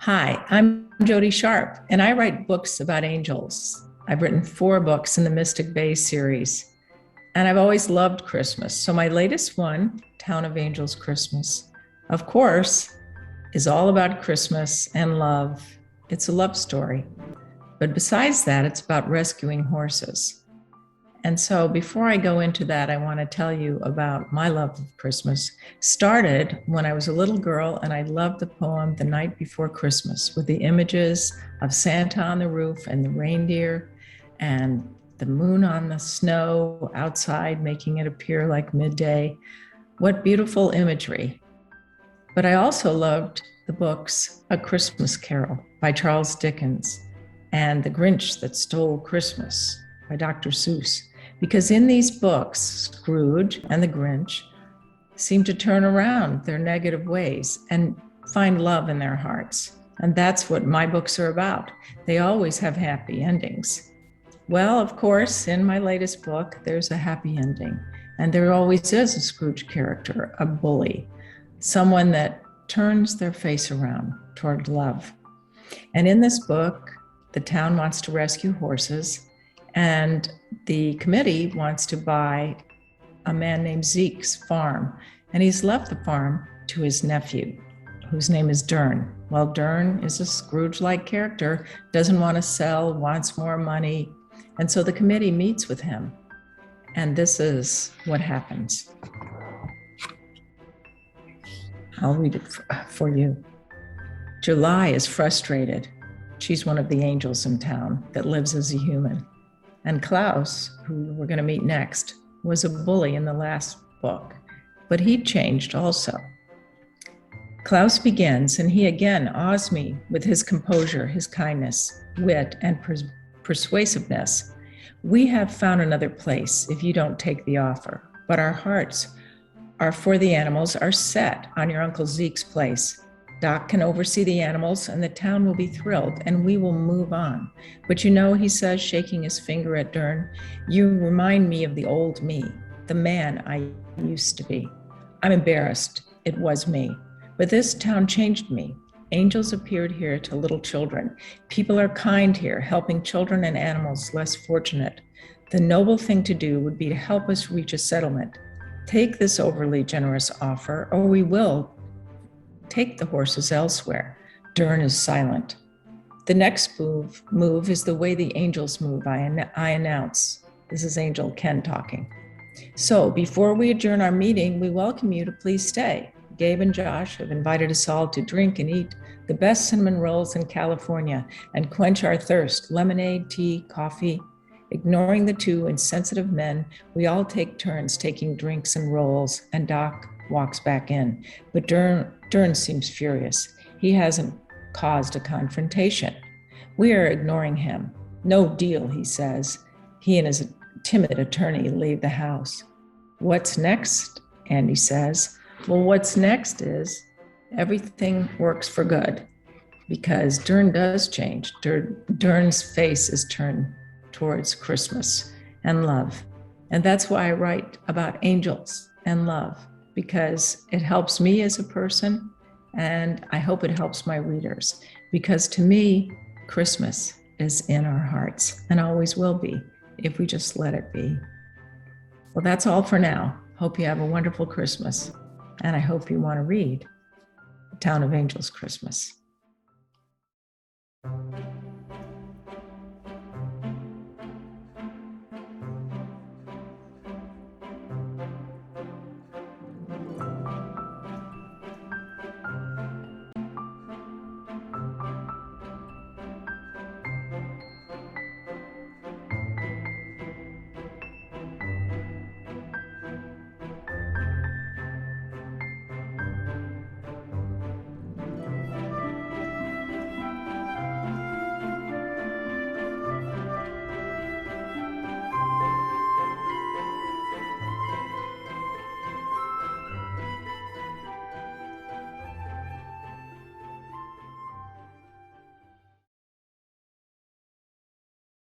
Hi, I'm Jody Sharpe, and I write books about angels. I've written 4 books in the Mystic Bay series, and I've always loved Christmas. So my latest one, Town of Angels Christmas, of course, is all about Christmas and love. It's a love story. But besides that, it's about rescuing horses. And so before I go into that, I want to tell you about my love of Christmas. Started when I was a little girl, and I loved the poem The Night Before Christmas, with the images of Santa on the roof and the reindeer and the moon on the snow outside, making it appear like midday. What beautiful imagery. But I also loved the books A Christmas Carol by Charles Dickens and The Grinch That Stole Christmas by Dr. Seuss. Because in these books, Scrooge and the Grinch seem to turn around their negative ways and find love in their hearts. And that's what my books are about. They always have happy endings. Well, of course, in my latest book, there's a happy ending. And there always is a Scrooge character, a bully, someone that turns their face around toward love. And in this book, the town wants to rescue horses, and the committee wants to buy a man named Zeke's farm. And he's left the farm to his nephew, whose name is Dern. Well, Dern is a Scrooge-like character, doesn't want to sell, wants more money. And so the committee meets with him. And this is what happens. I'll read it for you. July is frustrated. She's one of the angels in town that lives as a human. And Klaus, who we're going to meet next, was a bully in the last book, but he changed also. Klaus begins, and he again awes me with his composure, his kindness, wit, and persuasiveness. We have found another place if you don't take the offer, but our hearts are for the animals are set on your Uncle Zeke's place. Doc can oversee the animals, and the town will be thrilled, and we will move on. But you know, he says, shaking his finger at Dern, you remind me of the old me, the man I used to be. I'm embarrassed. It was me. But this town changed me. Angels appeared here to little children. People are kind here, helping children and animals less fortunate. The noble thing to do would be to help us reach a settlement. Take this overly generous offer, or we will take the horses elsewhere. Dern is silent. The next move is the way the angels move, I announce. This is Angel Ken talking. So before we adjourn our meeting, we welcome you to please stay. Gabe and Josh have invited us all to drink and eat the best cinnamon rolls in California and quench our thirst, lemonade, tea, coffee. Ignoring the 2 insensitive men, we all take turns taking drinks and rolls, and Doc walks back in. But Dern seems furious. He hasn't caused a confrontation. We are ignoring him. No deal, he says. He and his timid attorney leave the house. What's next? Andy says. Well, what's next is everything works for good, because Dern does change. Dern's face is turned towards Christmas and love. And that's why I write about angels and love, because it helps me as a person, and I hope it helps my readers, because to me, Christmas is in our hearts and always will be if we just let it be. Well, that's all for now. Hope you have a wonderful Christmas, and I hope you want to read Town of Angels Christmas.